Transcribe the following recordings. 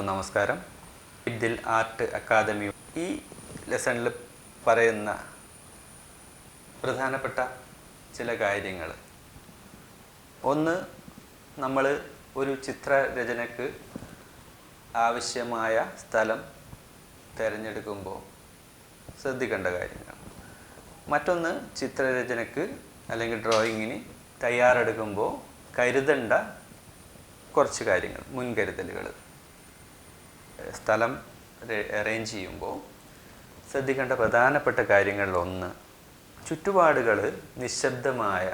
നമസ്കാരം. ഇതിൽ art academy ഈ ലെസണിൽ പറയുന്ന പ്രധാനപ്പെട്ട ചില കാര്യങ്ങൾ. ഒന്ന്, നമ്മൾ ഒരു ചിത്രരചനയ്ക്ക് ആവശ്യമായ സ്ഥലം തിരഞ്ഞെടുക്കുമ്പോൾ ശ്രദ്ധിക്കേണ്ട കാര്യങ്ങൾ. മറ്റൊന്ന്, ചിത്രരചനയ്ക്ക് അല്ലെങ്കിൽ ഡ്രോയിങ്ങിന് തയ്യാറെടുക്കുമ്പോൾ കരുതേണ്ട കുറച്ച് കാര്യങ്ങൾ, മുൻകരുതലുകൾ. സ്ഥലം അറേഞ്ച് ചെയ്യുമ്പോൾ ശ്രദ്ധിക്കേണ്ട പ്രധാനപ്പെട്ട കാര്യങ്ങളിലൊന്ന്, ചുറ്റുപാടുകൾ നിശബ്ദമായ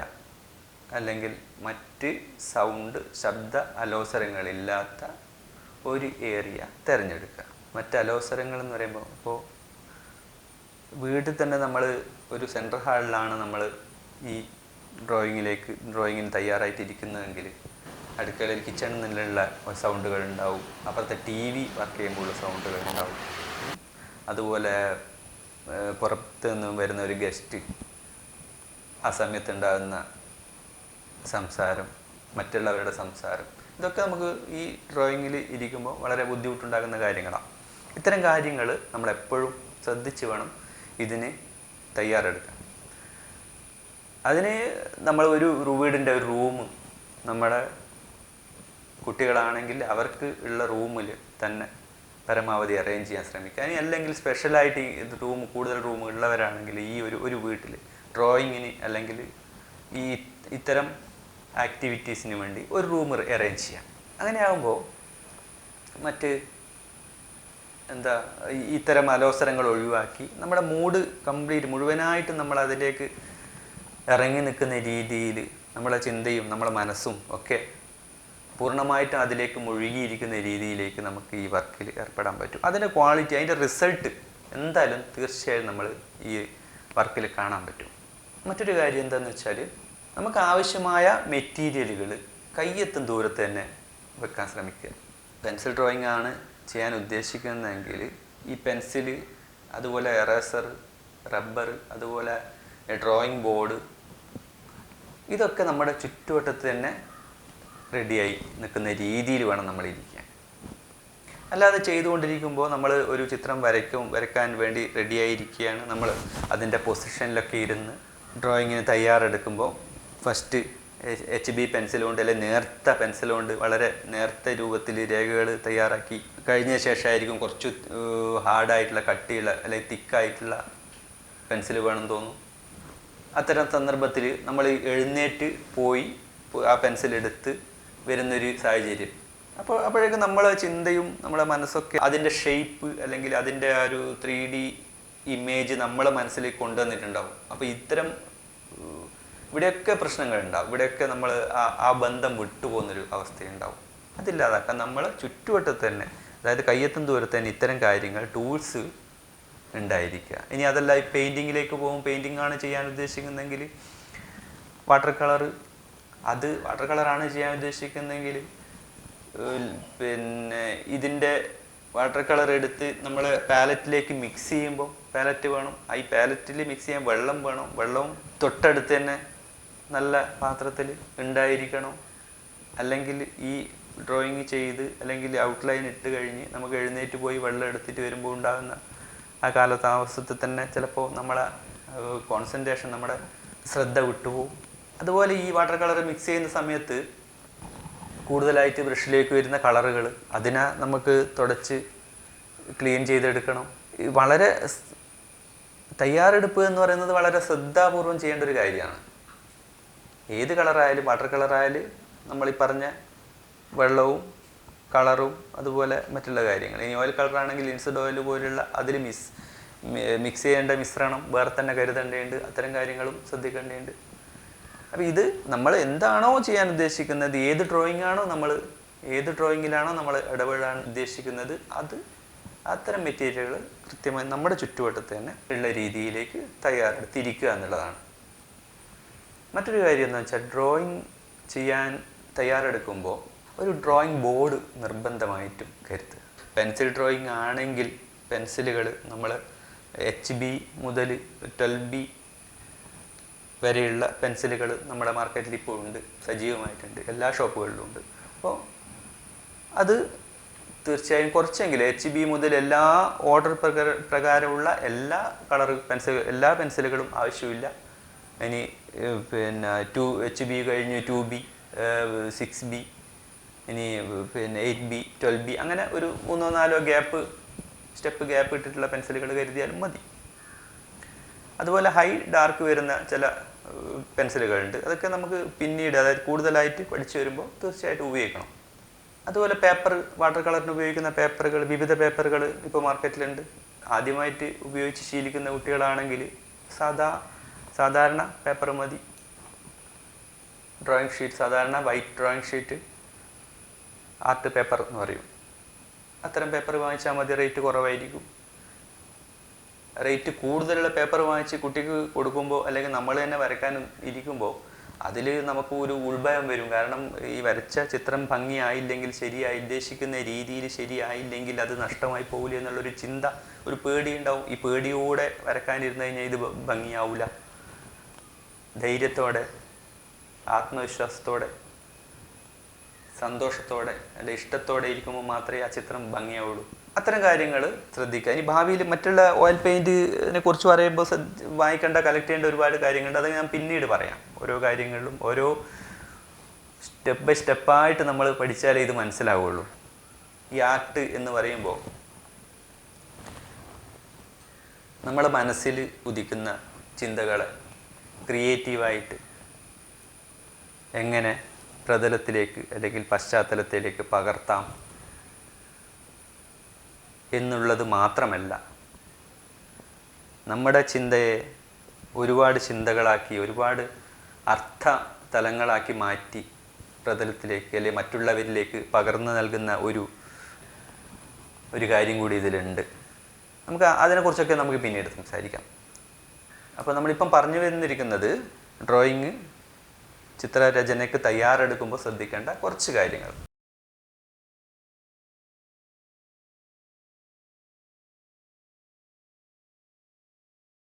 അല്ലെങ്കിൽ മറ്റ് ശബ്ദ അലോസരങ്ങളില്ലാത്ത ഒരു ഏരിയ തിരഞ്ഞെടുക്കുക. മറ്റ് അലോസരങ്ങൾ എന്ന് പറയുമ്പോൾ, ഇപ്പോൾ വീട്ടിൽ തന്നെ നമ്മൾ ഒരു സെൻട്രൽ ഹാളിലാണ് നമ്മൾ ഈ ഡ്രോയിങ്ങിന് തയ്യാറായിട്ടിരിക്കുന്നതെങ്കിൽ അടുക്കളയിൽ കിച്ചണിൽ നിന്നുള്ള സൗണ്ടുകൾ ഉണ്ടാവും, അപ്പുറത്തെ TV വർക്ക് ചെയ്യുമ്പോഴുള്ള സൗണ്ടുകൾ ഉണ്ടാവും. അതുപോലെ പുറത്ത് നിന്ന് വരുന്ന ഒരു ഗസ്റ്റ്, ആ സമയത്തുണ്ടാകുന്ന സംസാരം, മറ്റുള്ളവരുടെ സംസാരം, ഇതൊക്കെ നമുക്ക് ഈ ഡ്രോയിങ്ങിൽ ഇരിക്കുമ്പോൾ വളരെ ബുദ്ധിമുട്ടുണ്ടാകുന്ന കാര്യങ്ങളാണ്. ഇത്തരം കാര്യങ്ങൾ നമ്മളെപ്പോഴും ശ്രദ്ധിച്ച് വേണം ഇതിന് തയ്യാറെടുക്കാൻ. അതിന് നമ്മൾ ഒരു വീടിൻ്റെ ഒരു റൂം, നമ്മുടെ കുട്ടികളാണെങ്കിൽ അവർക്ക് ഉള്ള റൂമിൽ തന്നെ പരമാവധി അറേഞ്ച് ചെയ്യാൻ ശ്രമിക്കുക. ഇനി അല്ലെങ്കിൽ സ്പെഷ്യലായിട്ട് കൂടുതൽ റൂം ഉള്ളവരാണെങ്കിൽ ഈ ഒരു വീട്ടിൽ ഡ്രോയിങ്ങിന് അല്ലെങ്കിൽ ഈ ഇത്തരം ആക്ടിവിറ്റീസിന് വേണ്ടി ഒരു റൂം അറേഞ്ച് ചെയ്യാം. അങ്ങനെയാകുമ്പോൾ ഇത്തരം അലോസരങ്ങൾ ഒഴിവാക്കി നമ്മുടെ മൂഡ് മുഴുവനായിട്ട് നമ്മൾ അതിലേക്ക് ഇറങ്ങി നിൽക്കുന്ന രീതിയിൽ നമ്മളെ ചിന്തയും നമ്മളെ മനസ്സും ഒക്കെ പൂർണ്ണമായിട്ടും അതിലേക്ക് മുഴുകിയിരിക്കുന്ന രീതിയിലേക്ക് നമുക്ക് ഈ വർക്കിൽ ഏർപ്പെടാൻ പറ്റും. അതിൻ്റെ ക്വാളിറ്റി, അതിൻ്റെ റിസൾട്ട് എന്തായാലും തീർച്ചയായും നമ്മൾ ഈ വർക്കിൽ കാണാൻ പറ്റും. മറ്റൊരു കാര്യം എന്താണെന്ന് വെച്ചാൽ, നമുക്ക് ആവശ്യമായ മെറ്റീരിയലുകൾ കയ്യെത്തും ദൂരത്ത് തന്നെ വെക്കാൻ ശ്രമിക്കുക. പെൻസിൽ ഡ്രോയിങ് ആണ് ചെയ്യാൻ ഉദ്ദേശിക്കുന്നതെങ്കിൽ ഈ പെൻസില്, അതുപോലെ എറേസർ, റബ്ബർ, അതുപോലെ ഡ്രോയിങ് ബോർഡ്, ഇതൊക്കെ നമ്മുടെ ചുറ്റുവട്ടത്ത് തന്നെ റെഡിയായി നിൽക്കുന്ന രീതിയിൽ വേണം നമ്മളിരിക്കാൻ. അല്ലാതെ ചെയ്തുകൊണ്ടിരിക്കുമ്പോൾ നമ്മൾ ഒരു ചിത്രം വരയ്ക്കാൻ വേണ്ടി റെഡിയായിരിക്കുകയാണ്, നമ്മൾ അതിൻ്റെ പൊസിഷനിലൊക്കെ ഇരുന്ന് ഡ്രോയിങ്ങിന് തയ്യാറെടുക്കുമ്പോൾ ഫസ്റ്റ് HB പെൻസിൽ കൊണ്ട് അല്ലെങ്കിൽ നേർത്ത പെൻസിൽ കൊണ്ട് വളരെ നേർത്ത രൂപത്തിൽ രേഖകൾ തയ്യാറാക്കി കഴിഞ്ഞ ശേഷമായിരിക്കും കുറച്ച് ഹാർഡായിട്ടുള്ള, കട്ടിയുള്ള അല്ലെങ്കിൽ തിക്കായിട്ടുള്ള പെൻസിൽ വേണം തോന്നും. അത്തരം സന്ദർഭത്തിൽ നമ്മൾ എഴുന്നേറ്റ് പോയി ആ പെൻസിലെടുത്ത് വരുന്നൊരു സാഹചര്യം. അപ്പോഴേക്കും നമ്മളെ ചിന്തയും നമ്മളെ മനസ്സൊക്കെ അതിൻ്റെ ഷേപ്പ് അല്ലെങ്കിൽ അതിൻ്റെ ആ ഒരു 3D ഇമേജ് നമ്മളെ മനസ്സിലേക്ക് കൊണ്ടുവന്നിട്ടുണ്ടാവും. അപ്പോൾ ഇവിടെയൊക്കെ പ്രശ്നങ്ങളുണ്ടാവും. ഇവിടെയൊക്കെ നമ്മൾ ആ ബന്ധം വിട്ടുപോകുന്നൊരു അവസ്ഥയുണ്ടാവും. അതില്ലാതാക്കാൻ നമ്മൾ ചുറ്റുവട്ടത്ത് തന്നെ, അതായത് കയ്യെത്തും ദൂരത്ത് തന്നെ ഇത്തരം കാര്യങ്ങൾ, ടൂൾസ് ഉണ്ടായിരിക്കുക. ഇനി അതല്ല, ഈ പെയിൻറ്റിങ്ങിലേക്ക് പോകും, പെയിൻറ്റിംഗ് ആണ് ചെയ്യാൻ ഉദ്ദേശിക്കുന്നതെങ്കിൽ വാട്ടർ കളറാണ് ചെയ്യാൻ ഉദ്ദേശിക്കുന്നതെങ്കിൽ ഇതിൻ്റെ വാട്ടർ കളർ എടുത്ത് നമ്മൾ പാലറ്റിലേക്ക് മിക്സ് ചെയ്യുമ്പോൾ പാലറ്റ് വേണം. ഈ പാലറ്റിൽ മിക്സ് ചെയ്യാൻ വെള്ളം വേണം. വെള്ളവും തൊട്ടടുത്ത് തന്നെ നല്ല പാത്രത്തിൽ ഉണ്ടായിരിക്കണം. അല്ലെങ്കിൽ ഈ ഡ്രോയിങ് ചെയ്ത് അല്ലെങ്കിൽ ഔട്ട്ലൈൻ ഇട്ട് കഴിഞ്ഞ് നമുക്ക് എഴുന്നേറ്റ് പോയി വെള്ളം എടുത്തിട്ട് വരുമ്പോൾ ഉണ്ടാകുന്ന ആ കാലതാമസത്തിൽ തന്നെ ചിലപ്പോൾ നമ്മളെ കോൺസെൻട്രേഷൻ, നമ്മുടെ ശ്രദ്ധ വിട്ടുപോകും. അതുപോലെ ഈ വാട്ടർ കളർ മിക്സ് ചെയ്യുന്ന സമയത്ത് കൂടുതലായിട്ട് ബ്രഷിലേക്ക് വരുന്ന കളറുകൾ അതിനെ നമുക്ക് തുടച്ച് ക്ലീൻ ചെയ്തെടുക്കണം. വളരെ തയ്യാറെടുപ്പ് എന്ന് പറയുന്നത് വളരെ ശ്രദ്ധാപൂർവം ചെയ്യേണ്ട ഒരു കാര്യമാണ്. ഏത് കളറായാലും, വാട്ടർ കളറായാലും നമ്മളീ പറഞ്ഞ വെള്ളവും കളറും അതുപോലെ മറ്റുള്ള കാര്യങ്ങൾ. ഇനി ഓയിൽ കളറാണെങ്കിൽ ലിൻസഡ് ഓയിൽ പോലുള്ള അതിൽ മിക്സ് ചെയ്യേണ്ട മിശ്രണം വേറെ തന്നെ കരുതേണ്ടതുണ്ട്. അത്തരം കാര്യങ്ങളും ശ്രദ്ധിക്കേണ്ടതുണ്ട്. അപ്പോൾ ഇത് നമ്മൾ എന്താണോ ചെയ്യാൻ ഉദ്ദേശിക്കുന്നത്, ഏത് ഡ്രോയിങ്ങിലാണോ നമ്മൾ ഇടപെടാൻ ഉദ്ദേശിക്കുന്നത്, അത്തരം മെറ്റീരിയലുകൾ കൃത്യമായി നമ്മുടെ ചുറ്റുവട്ടത്ത് തന്നെ ഉള്ള രീതിയിലേക്ക് തയ്യാറെടുത്തിരിക്കുക എന്നുള്ളതാണ്. മറ്റൊരു കാര്യം എന്ന് വെച്ചാൽ, ഡ്രോയിങ് ചെയ്യാൻ തയ്യാറെടുക്കുമ്പോൾ ഒരു ഡ്രോയിങ് ബോർഡ് നിർബന്ധമായിട്ടും കരുതുക. പെൻസിൽ ഡ്രോയിങ് ആണെങ്കിൽ പെൻസിലുകൾ നമ്മൾ HB മുതൽ 12B വരെയുള്ള പെൻസിലുകൾ നമ്മുടെ മാർക്കറ്റിൽ ഇപ്പോൾ ഉണ്ട്, സജീവമായിട്ടുണ്ട്, എല്ലാ ഷോപ്പുകളിലും ഉണ്ട്. അപ്പോൾ അത് തീർച്ചയായും കുറച്ചെങ്കിലും HB മുതൽ എല്ലാ ഓർഡർ പ്രകാരമുള്ള എല്ലാ എല്ലാ പെൻസിലുകളും ആവശ്യമില്ല. ഇനി പിന്നെ 2HB കഴിഞ്ഞ് 2B 6B ഇനി പിന്നെ 8B 12B അങ്ങനെ ഒരു 3-4 സ്റ്റെപ്പ് ഗ്യാപ്പ് ഇട്ടിട്ടുള്ള പെൻസിലുകൾ കരുതിയാലും മതി. അതുപോലെ ഹൈ ഡാർക്ക് വരുന്ന ചില പെൻസിലുകളുണ്ട്. അതൊക്കെ നമുക്ക് പിന്നീട്, അതായത് കൂടുതലായിട്ട് പഠിച്ചു വരുമ്പോൾ തീർച്ചയായിട്ടും ഉപയോഗിക്കണം. അതുപോലെ പേപ്പർ, വാട്ടർ കളറിന് ഉപയോഗിക്കുന്ന പേപ്പറുകൾ, വിവിധ പേപ്പറുകൾ ഇപ്പോൾ മാർക്കറ്റിലുണ്ട്. ആദ്യമായിട്ട് ഉപയോഗിച്ച് ശീലിക്കുന്ന കുട്ടികളാണെങ്കിൽ സാധാരണ പേപ്പർ മതി. ഡ്രോയിങ് ഷീറ്റ്, സാധാരണ white drawing sheet, art paper എന്ന് പറയും. അത്തരം പേപ്പർ വാങ്ങിച്ചാൽ മതി. റേറ്റ് കുറവായിരിക്കും. റേറ്റ് കൂടുതലുള്ള പേപ്പർ വാങ്ങിച്ച് കുട്ടിക്ക് കൊടുക്കുമ്പോൾ അല്ലെങ്കിൽ നമ്മൾ തന്നെ വരയ്ക്കാൻ ഇരിക്കുമ്പോൾ അതിൽ നമുക്ക് ഒരു ഉൾഭയം വരും. കാരണം ഈ വരച്ച ചിത്രം ഭംഗിയായില്ലെങ്കിൽ, ശരിയായി ഉദ്ദേശിക്കുന്ന രീതിയിൽ ശരിയായില്ലെങ്കിൽ അത് നഷ്ടമായി പോകില്ല എന്നുള്ളൊരു ചിന്ത, ഒരു പേടി ഉണ്ടാവും. ഈ പേടിയോടെ വരക്കാനിരുന്ന് കഴിഞ്ഞാൽ ഇത് ഭംഗിയാവില്ല. ധൈര്യത്തോടെ, ആത്മവിശ്വാസത്തോടെ, സന്തോഷത്തോടെ, എൻ്റെ ഇഷ്ടത്തോടെ ഇരിക്കുമ്പോൾ മാത്രമേ ആ ചിത്രം ഭംഗിയാവുള്ളൂ. അത്തരം കാര്യങ്ങൾ ശ്രദ്ധിക്കുക. ഇനി ഭാവിയിൽ മറ്റുള്ള ഓയിൽ പെയിൻറ്റിനെ കുറിച്ച് പറയുമ്പോൾ വാങ്ങിക്കേണ്ട, കളക്ട് ചെയ്യേണ്ട ഒരുപാട് കാര്യങ്ങളുണ്ട്. അത് ഞാൻ പിന്നീട് പറയാം. ഓരോ കാര്യങ്ങളിലും ഓരോ സ്റ്റെപ്പ് ബൈ സ്റ്റെപ്പായിട്ട് നമ്മൾ പഠിച്ചാലേ ഇത് മനസ്സിലാവുള്ളൂ. ഈ ആർട്ട് എന്ന് പറയുമ്പോൾ നമ്മുടെ മനസ്സിൽ ഉദിക്കുന്ന ചിന്തകളെ ക്രിയേറ്റീവായിട്ട് എങ്ങനെ പ്രതലത്തിലേക്ക് അല്ലെങ്കിൽ പശ്ചാത്തലത്തിലേക്ക് പകർത്താം എന്നുള്ളത് മാത്രമല്ല, നമ്മുടെ ചിന്തയെ ഒരുപാട് ചിന്തകളാക്കി, ഒരുപാട് അർത്ഥ തലങ്ങളാക്കി മാറ്റി പ്രതലത്തിലേക്ക് അല്ലെങ്കിൽ മറ്റുള്ളവരിലേക്ക് പകർന്നു നൽകുന്ന ഒരു കാര്യം കൂടി ഇതിലുണ്ട്. നമുക്ക് അതിനെക്കുറിച്ചൊക്കെ നമുക്ക് പിന്നീട് സംസാരിക്കാം. അപ്പോൾ നമ്മളിപ്പം പറഞ്ഞു വരുന്നിരിക്കുന്നത് ഡ്രോയിങ് ചിത്രരചനയ്ക്ക് തയ്യാറെടുക്കുമ്പോൾ ശ്രദ്ധിക്കേണ്ട കുറച്ച് കാര്യങ്ങൾ.